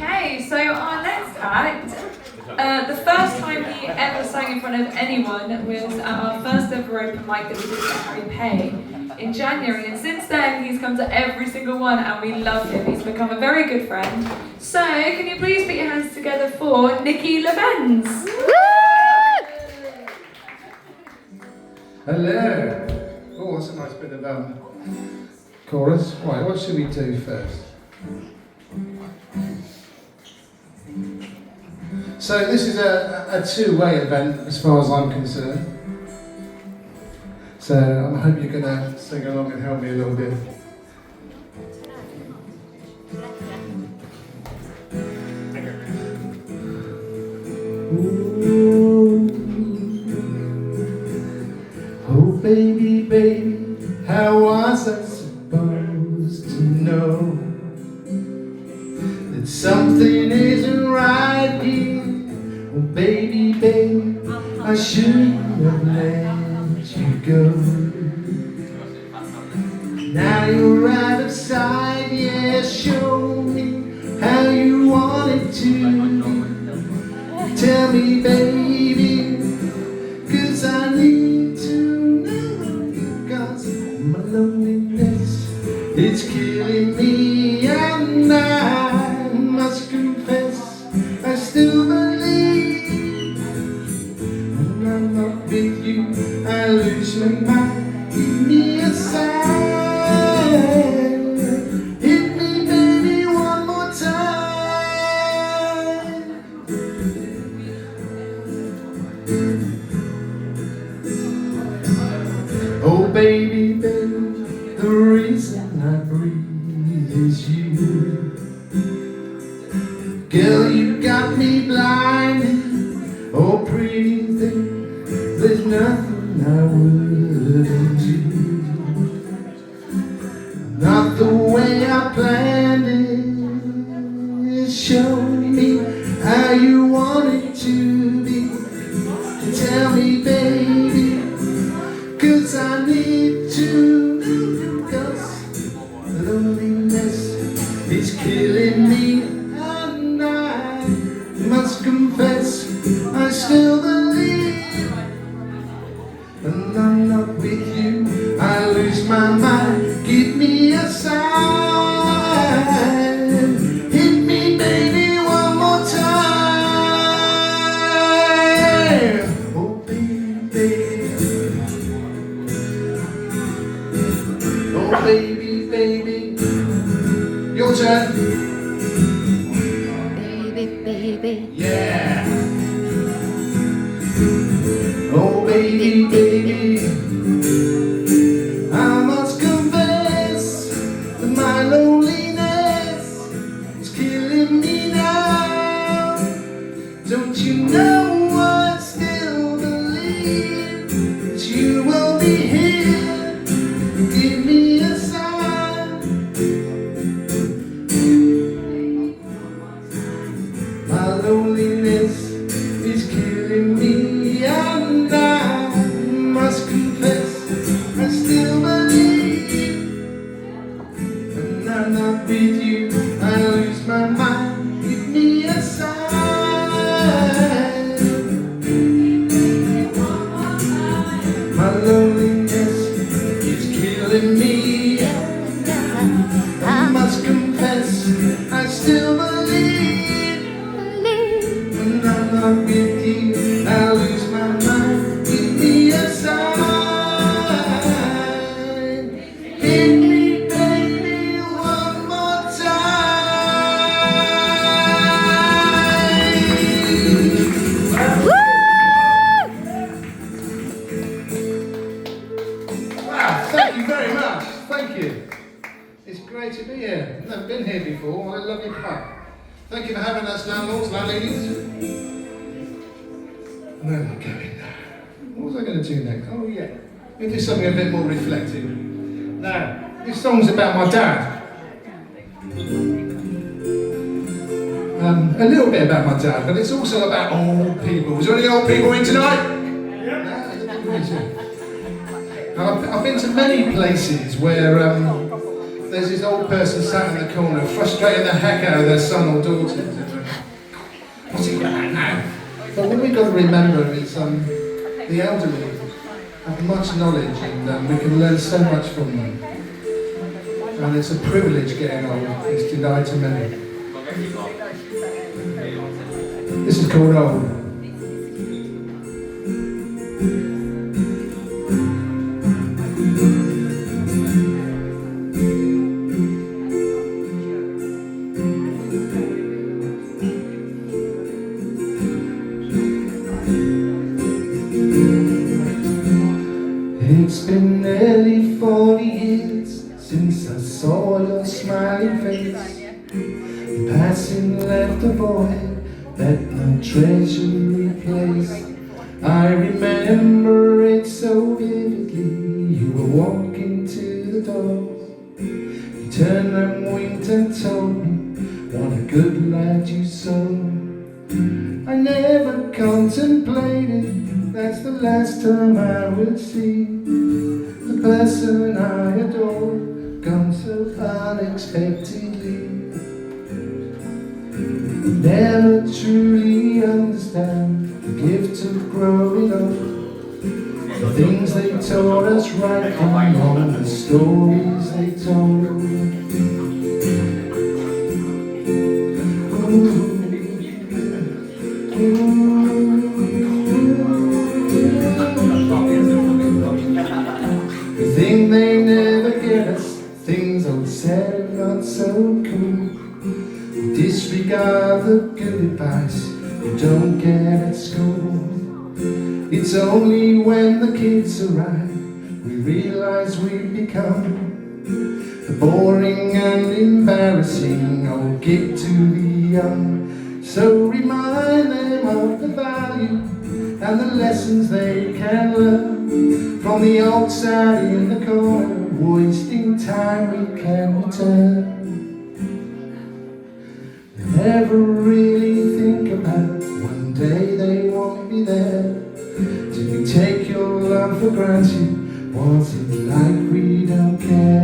Okay, so our next act, the first time he ever sang in front of anyone was at our first ever open mic that we did at Harry Pay in January, and since then he's come to every single one and we love him. He's become a very good friend. So can you please put your hands together for Nicky Levenz? Hello. Oh, that's a nice bit of chorus. Right, what should we do first? So this is a two-way event as far as I'm concerned. So I hope you're going to sing along and help me a little bit. Ooh. Oh baby, baby, how was I supposed to know that something isn't right here? Oh baby, baby, I shouldn't have let you go. Now you're out of sight, yeah, show me how you want it to. Tell me, baby, 'cause I need to know, 'cause my loneliness, it's killing me, and I must confess, I still believe when I'm not with you, I lose my mind. Give me a sign. Hit me, baby, one more time. Oh baby, baby, the reason I breathe is you. Girl, you got me blinded. Oh pretty thing, there's nothing I wouldn't do. Not the way I planned it. Show me how you want it to be. Tell me, baby, 'cause I need to, 'cause loneliness is killing me, and I must confess, I still believe when I'm not with you, I lose my mind. Give me a sign. Hit me, baby, one more time. Oh baby, baby. Oh baby, baby, your turn. Baby, baby, Yeah. Oh baby, baby, I must confess that my loneliness is killing me now. Don't you know I still believe that you will be here? Give me a sign. My loneliness is killing me, and I must confess, I still believe when I'm not with you, I lose my mind. Give me a sign. My loneliness is killing me, I must confess, I still believe when I'm not with you, I lose my mind. Give me a sign. Hit me, baby, one more time. Wow, thank you very much. Thank you. It's great to be here. I've never been here before. What a lovely pub. Thank you for having us, landlords, landladies. Where am I going now? What was I going to do next? Oh yeah, I'm going to do something a bit more reflective. Now, this song's about my dad. A little bit about my dad, but it's also about old people. Is there any old people in tonight? Yeah. I've been to many places where there's this old person sat in the corner, frustrating the heck out of their son or daughter. What's he got now? But what we've got to remember is the elderly have much knowledge and we can learn so much from them. And it's a privilege getting old. It's denied to many. This is called Oooh. It's been nearly 40 years since I saw your smiling face. Your passing left a void that no treasure replaced. I remember it so vividly. You were walking to the door. You turned and winked and told me what a good lad you saw. I never contemplated that's the last time I would see the person I adore gone so unexpectedly. Never truly understand the gift of growing up, the things they taught us right from wrong, the stories they told. Ooh. We think they never get us, things old said are not so cool. We disregard the good advice we don't get at school. It's only when the kids arrive we realise we've become the boring and embarrassing old gig to the young. So remind them of the value and the lessons they can learn from the old side in the corner, wasting time we can return. They never really think about one day they won't be there. Did we take your love for granted? Was it like we don't care?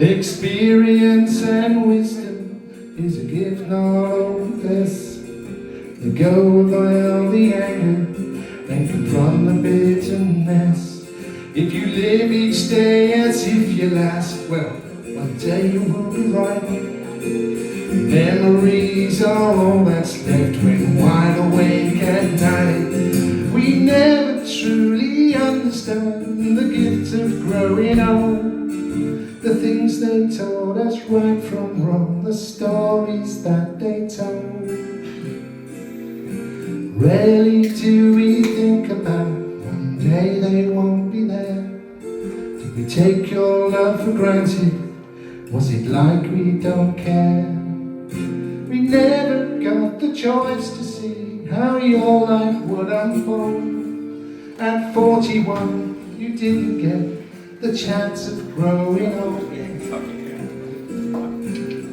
Experience and wisdom is a gift not hopeless. Let go of all the anger and confront the bitterness. If you live each day as if you last, well, one day you will be right. Memories are all that's left when wide awake at night. We never truly understand the gift of growing old. The things they told us right from wrong, the stories that they told. Rarely do we think about one day they won't be there. Did we take your love for granted? Was it like we don't care? We never got the choice to see how your life would unfold. At 41 you didn't get the chance of growing old.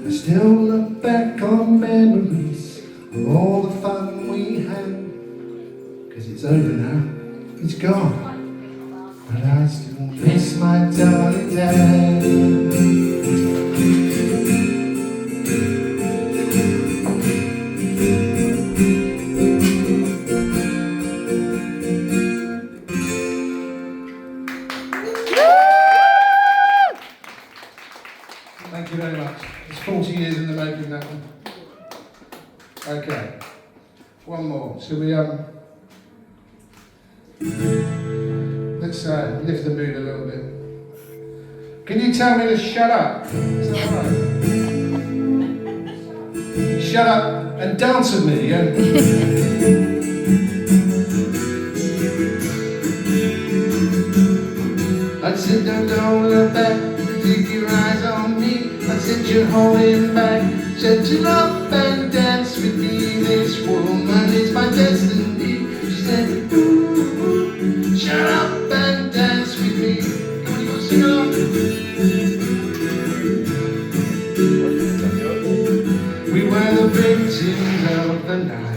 I still look back on memories of all the fun we had. Cause it's over now, it's gone, but I still miss my darling dad. Thank you very much. It's 40 years in the making, that one. Okay. One more. Shall we, let's lift the mood a little bit. Can you tell me to shut up? Is that right? Shut up and dance with me, yeah? I said, don't look back. Keep your eyes on me. I said you're holding back. Said you're up and down. curtains of the night.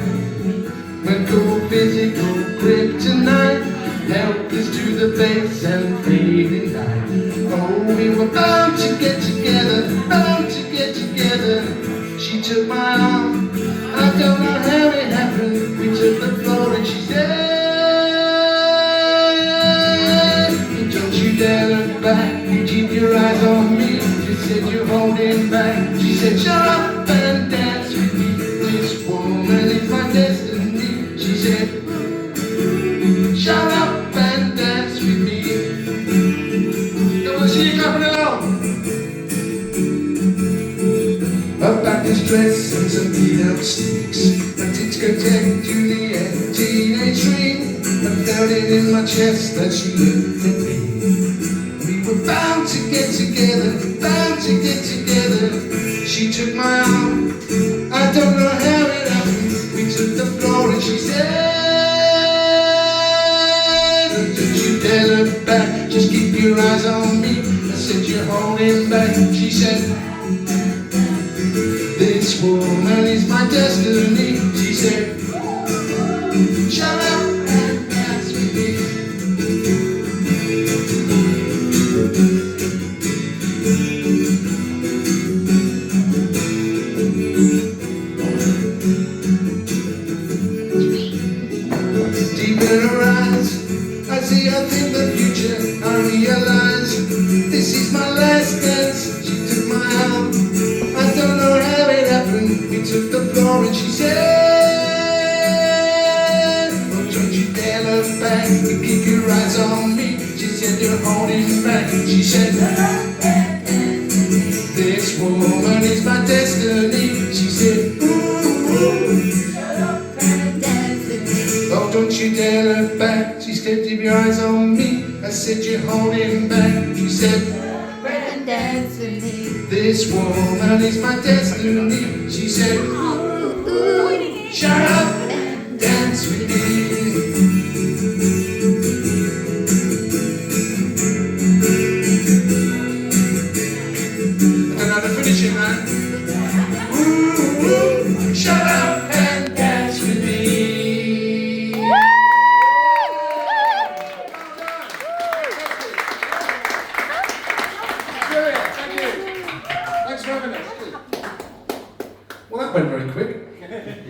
When cold physical kryptonite helpless to the face and fading light. Oh, we were bound to get together, bound to get together. She took my arm, I don't know how it happened. We took the floor and she said, don't you dare look back, you keep your eyes on me. She said you're holding back. She said shut up and dance with me. This woman is my destiny. She said shut up and dance with me. Come on, see you clapping along. A backless dress and some beat-up sticks, a discotheque to the end, teenage swing. I felt it in my chest that she looked at me. We were bound to get together, bound to get together. She took my arm, I don't know how it happened. We took the floor and she said, don't you dare look back, just keep your eyes on me. I said you're holding back. She said, this woman is my destiny. She said, shut up and dance with me. Deep in her eyes, I see her think the future. I realize this is my last dance. She took my arm, I don't know how it happened. We took the floor and she said, oh, don't you dare look back, you keep your eyes on me. She said you're holding back. She said this woman is my destiny. She said oh, don't you dare look back. She said keep your eyes on me. I said you're holding back. She said dance with me. this woman is my destiny. She said Ooh, shut up and dance with me. I don't know how to finish it, man. Ooh, shut up and dance with me. Brilliant, thank you. Thanks for having us. Well, that went very quick.